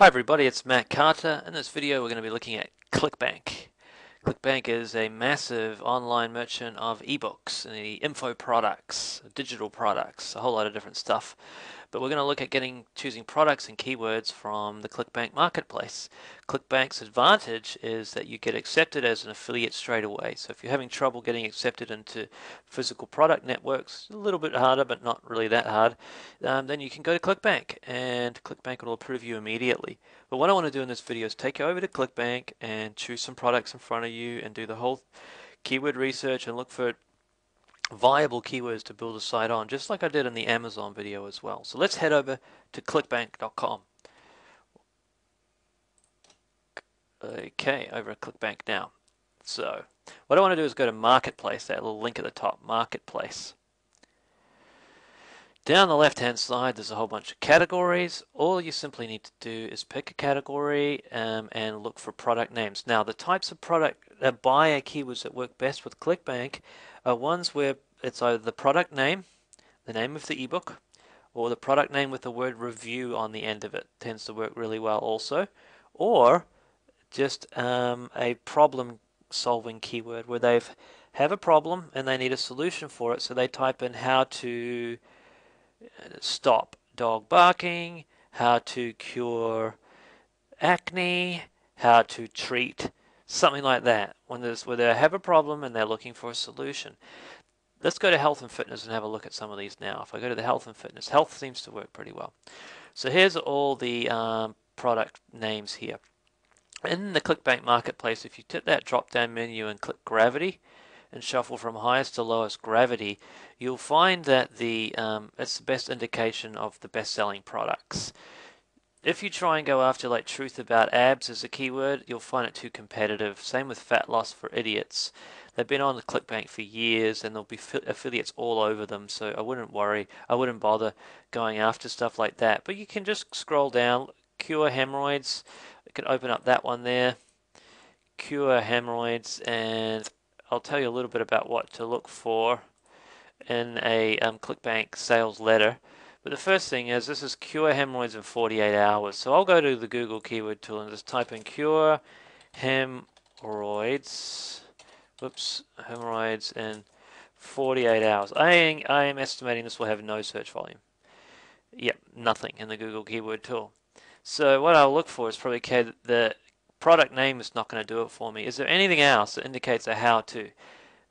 Hi everybody, it's Matt Carter. In this video we're going to be looking at ClickBank. ClickBank is a massive online merchant of ebooks, and the info products, digital products, a whole lot of different stuff. But we're going to look at choosing products and keywords from the ClickBank marketplace. ClickBank's advantage is that you get accepted as an affiliate straight away. So if you're having trouble getting accepted into physical product networks, a little bit harder but not really that hard, then you can go to ClickBank and ClickBank will approve you immediately. But what I want to do in this video is take you over to ClickBank and choose some products in front of you and do the whole keyword research and look for viable keywords to build a site on, just like I did in the Amazon video as well. So let's head over to clickbank.com. Okay, over at ClickBank now. So what I want to do is go to Marketplace, that little link at the top, Marketplace. Down the left hand side there's a whole bunch of categories. All you simply need to do is pick a category and look for product names. Now the types of buyer keywords that work best with ClickBank are ones where it's either the product name, the name of the ebook, or the product name with the word review on the end of it. Tends to work really well also. Or just a problem solving keyword where they have a problem and they need a solution for it, so they type in how to stop dog barking, how to cure acne, how to treat, something like that. Where they have a problem and they're looking for a solution. Let's go to health and fitness and have a look at some of these now. If I go to the health and fitness, health seems to work pretty well. So here's all the product names here. In the ClickBank Marketplace, if you tip that drop down menu and click gravity and shuffle from highest to lowest gravity, you'll find that it's the best indication of the best-selling products. If you try and go after like truth about abs as a keyword, you'll find it too competitive. Same with fat loss for idiots. They've been on the ClickBank for years and there'll be affiliates all over them, so I wouldn't worry. I wouldn't bother going after stuff like that. But you can just scroll down, cure hemorrhoids. You can open up that one there. Cure hemorrhoids, and I'll tell you a little bit about what to look for in a ClickBank sales letter. But the first thing is, this is cure hemorrhoids in 48 hours. So I'll go to the Google keyword tool and just type in cure hemorrhoids. Hemorrhoids in 48 hours. I am estimating this will have no search volume. Yep, nothing in the Google keyword tool. So what I'll look for is probably, okay, the product name is not going to do it for me. Is there anything else that indicates a how to?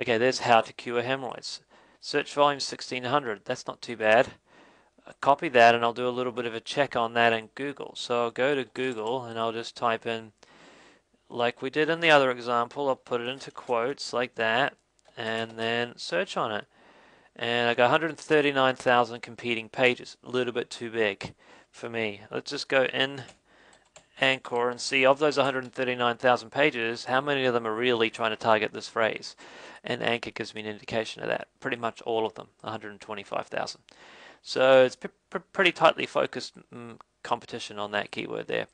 Okay, there's how to cure hemorrhoids. Search volume 1600. That's not too bad. Copy that and I'll do a little bit of a check on that in Google. So I'll go to Google and I'll just type in, like we did in the other example, I'll put it into quotes like that and then search on it. And I got 139,000 competing pages. A little bit too big for me. Let's just go in Anchor and see, of those 139,000 pages, how many of them are really trying to target this phrase. And Anchor gives me an indication of that. Pretty much all of them, 125,000. So it's pretty tightly focused competition on that keyword there.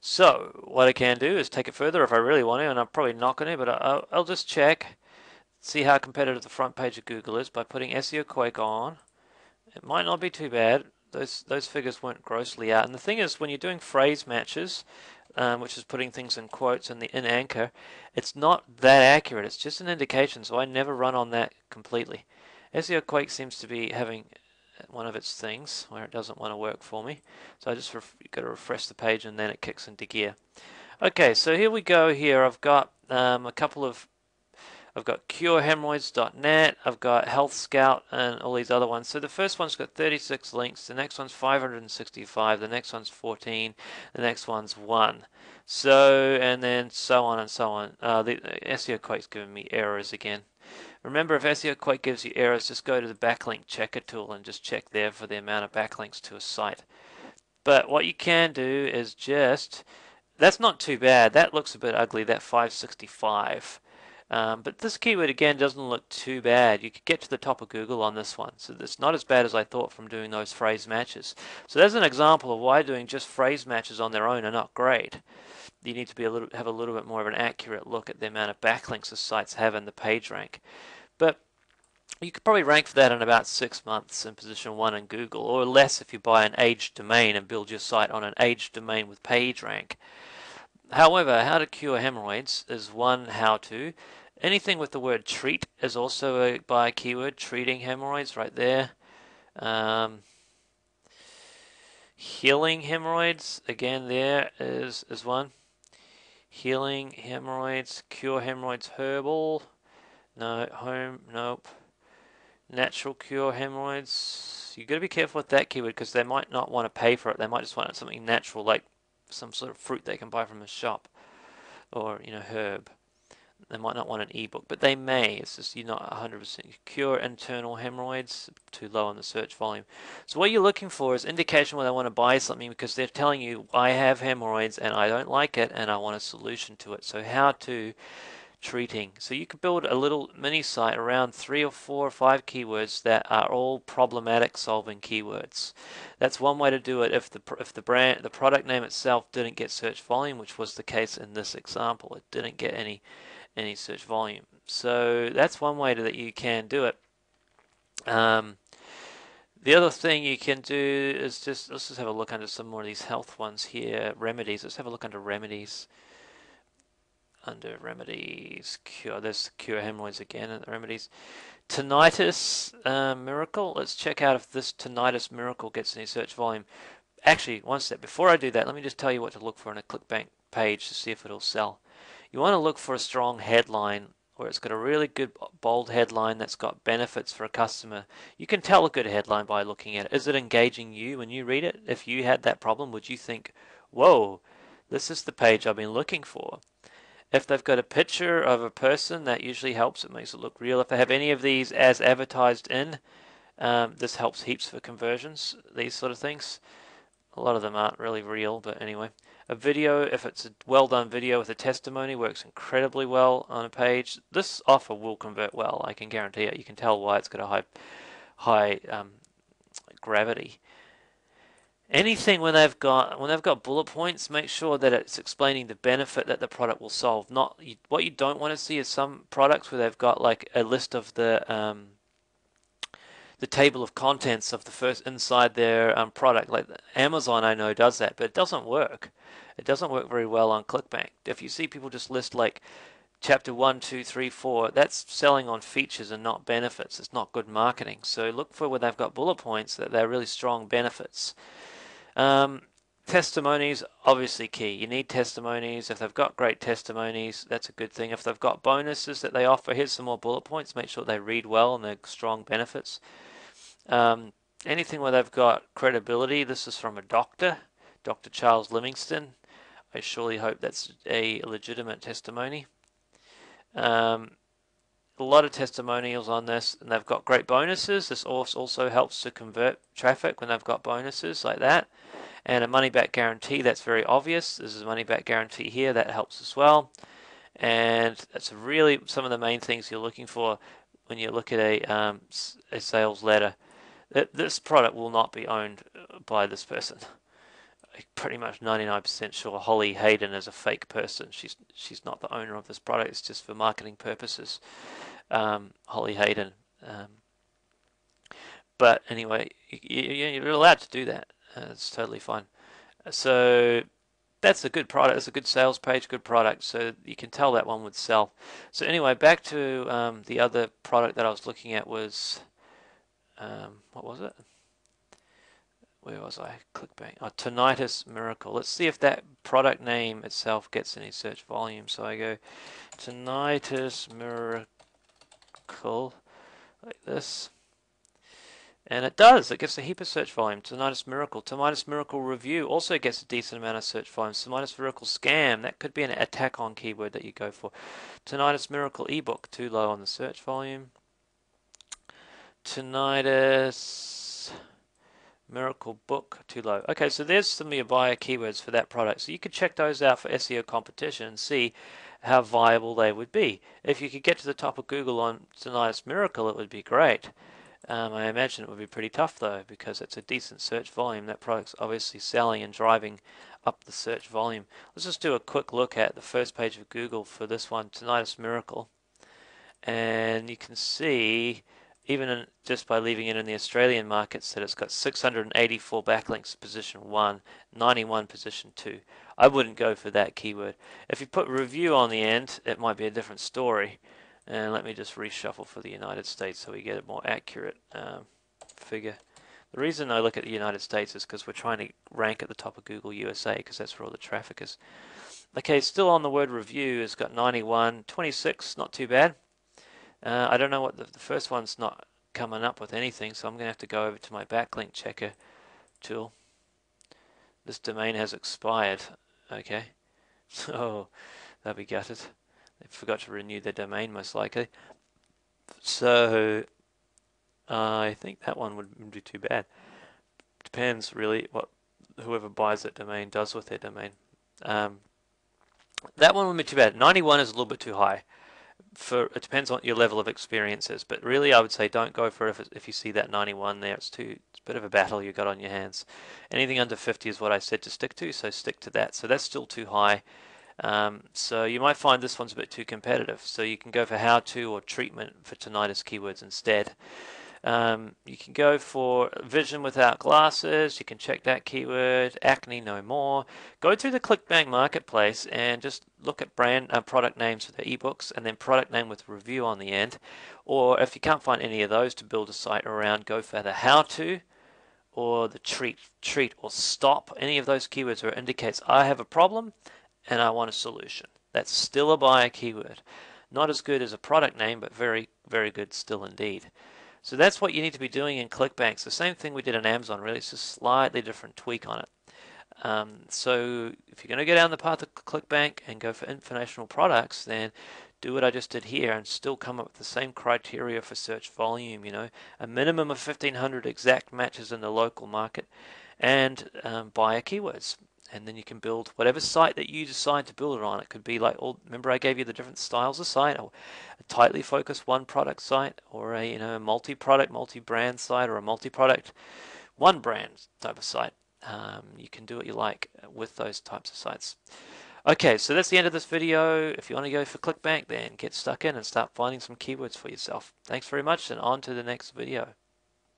So what I can do is take it further if I really want to, and I'm probably not going to, but I'll just check, see how competitive the front page of Google is by putting SEO Quake on. It might not be too bad. Those figures weren't grossly out. And the thing is, when you're doing phrase matches, which is putting things in quotes in Anchor, it's not that accurate. It's just an indication, so I never run on that completely. SEO Quake seems to be having one of its things where it doesn't want to work for me. So I just got to refresh the page and then it kicks into gear. Okay, so here we go. Here I've got I've got curehemorrhoids.net, I've got Health Scout, and all these other ones. So the first one's got 36 links, the next one's 565, the next one's 14, the next one's 1. So, and then so on and so on. The SEO Quake's giving me errors again. Remember, if SEO Quake gives you errors, just go to the backlink checker tool and just check there for the amount of backlinks to a site. But what you can do is that's not too bad. That looks a bit ugly, that 565. But this keyword again doesn't look too bad. You could get to the top of Google on this one, so it's not as bad as I thought from doing those phrase matches. So there's an example of why doing just phrase matches on their own are not great. You need to have a little bit more of an accurate look at the amount of backlinks the sites have in the page rank. But You could probably rank for that in about 6 months in position 1 in Google, or less if you buy an aged domain and build your site on an aged domain with PageRank. However, how to cure hemorrhoids is one how-to. Anything with the word treat is also a buy keyword, treating hemorrhoids right there. Um, Healing hemorrhoids, again, there is one. Healing hemorrhoids, cure hemorrhoids, herbal. No, home, nope. Natural cure hemorrhoids. You got to be careful with that keyword because they might not want to pay for it. They might just want something natural, like some sort of fruit they can buy from a shop, or herb. They might not want an ebook, but they may. It's just you're not 100%. Cure internal hemorrhoids, too low on the search volume. So what you're looking for is indication where they want to buy something because they're telling you, I have hemorrhoids and I don't like it and I want a solution to it. So how to treating. So you could build a little mini site around 3 or 4 or 5 keywords that are all problematic solving keywords. That's one way to do it if the product name itself didn't get search volume, which was the case in this example. It didn't get any search volume. So that's one way that you can do it. The other thing you can do is let's just have a look under some more of these health ones here. Remedies. Let's have a look under remedies. Under remedies, there's cure hemorrhoids again in the remedies. Tinnitus miracle. Let's check out if this tinnitus miracle gets any search volume. Actually, one step before I do that, let me just tell you what to look for in a ClickBank page to see if it'll sell. You want to look for a strong headline where it's got a really good bold headline that's got benefits for a customer. You can tell a good headline by looking at it. Is it engaging you when you read it? If you had that problem, would you think, whoa, this is the page I've been looking for? If they've got a picture of a person, that usually helps. It makes it look real. If they have any of these as advertised in, this helps heaps for conversions, these sort of things. A lot of them aren't really real, but anyway. A video, if it's a well done video with a testimony, works incredibly well on a page. This offer will convert well, I can guarantee it. You can tell why it's got a high gravity. Anything when they've got bullet points, make sure that it's explaining the benefit that the product will solve. Not what you don't want to see is some products where they've got like a list of the table of contents of the first inside their product. Like Amazon, I know does that, but it doesn't work. It doesn't work very well on ClickBank. If you see people just list like chapter 1, 2, 3, 4, that's selling on features and not benefits. It's not good marketing. So look for where they've got bullet points that they're really strong benefits. Testimonies, obviously key. You need testimonies. If they've got great testimonies, that's a good thing. If they've got bonuses that they offer, here's some more bullet points. Make sure they read well and they're strong benefits. Anything where they've got credibility. This is from a doctor, Dr. Charles Livingston. I surely hope that's a legitimate testimony. A lot of testimonials on this, and they've got great bonuses. This also helps to convert traffic when they've got bonuses like that. And a money back guarantee, that's very obvious. This is a money back guarantee here, that helps as well. And that's really some of the main things you're looking for when you look at a sales letter. This product will not be owned by this person. I'm pretty much 99% sure Holly Hayden is a fake person. She's not the owner of this product. It's just for marketing purposes. Holly Hayden. But anyway, you're allowed to do that. It's totally fine. So that's a good product. It's a good sales page, good product. So you can tell that one would sell. So anyway, back to the other product that I was looking at was, what was it? Where was I? ClickBank. Oh, Tinnitus Miracle. Let's see if that product name itself gets any search volume. So I go Tinnitus Miracle like this. And it does. It gets a heap of search volume. Tinnitus Miracle. Tinnitus Miracle Review also gets a decent amount of search volume. Tinnitus Miracle Scam. That could be an attack on keyword that you go for. Tinnitus Miracle Ebook. Too low on the search volume. Tinnitus Miracle Book. Too low. Okay, so there's some of your buyer keywords for that product. So you could check those out for SEO competition and see how viable they would be. If you could get to the top of Google on Tinnitus Miracle, it would be great. I imagine it would be pretty tough though, because it's a decent search volume. That product's obviously selling and driving up the search volume. Let's just do a quick look at the first page of Google for this one, Tinnitus Miracle. And you can see just by leaving it in the Australian market, said it's got 684 backlinks position 1, 91 position 2. I wouldn't go for that keyword. If you put review on the end, it might be a different story. And let me just reshuffle for the United States so we get a more accurate figure. The reason I look at the United States is because we're trying to rank at the top of Google USA because that's where all the traffic is. Okay, still on the word review, it's got 91, 26, not too bad. I don't know what the first one's not coming up with anything, so I'm going to have to go over to my backlink checker tool. This domain has expired. Okay. Oh, they'll be gutted. They forgot to renew their domain most likely. So I think that one wouldn't be too bad. Depends really what whoever buys that domain does with their domain. That one wouldn't be too bad. 91 is a little bit too high. It depends on what your level of experience is, but really I would say don't go for it if you see that 91 there. It's a bit of a battle you got on your hands. Anything under 50 is what I said to stick to, so stick to that. So that's still too high. So you might find this one's a bit too competitive. So you can go for how to or treatment for tinnitus keywords instead. You can go for vision without glasses. You can check that keyword. Acne no more. Go through the ClickBank marketplace and just look at product names for the ebooks and then product name with review on the end. Or if you can't find any of those to build a site around, go for the how to or the treat or stop. Any of those keywords where it indicates I have a problem and I want a solution. That's still a buyer keyword. Not as good as a product name, but very, very good still indeed. So that's what you need to be doing in ClickBank. It's the same thing we did in Amazon, really. It's just a slightly different tweak on it. So if you're going to go down the path of ClickBank and go for informational products, then do what I just did here and still come up with the same criteria for search volume, a minimum of 1,500 exact matches in the local market and buyer keywords. And then you can build whatever site that you decide to build it on. It could be like, remember I gave you the different styles of site, or a tightly focused one product site, or a multi-product, multi-brand site, or a multi-product, one brand type of site. You can do what you like with those types of sites. Okay, so that's the end of this video. If you want to go for ClickBank, then get stuck in and start finding some keywords for yourself. Thanks very much, and on to the next video.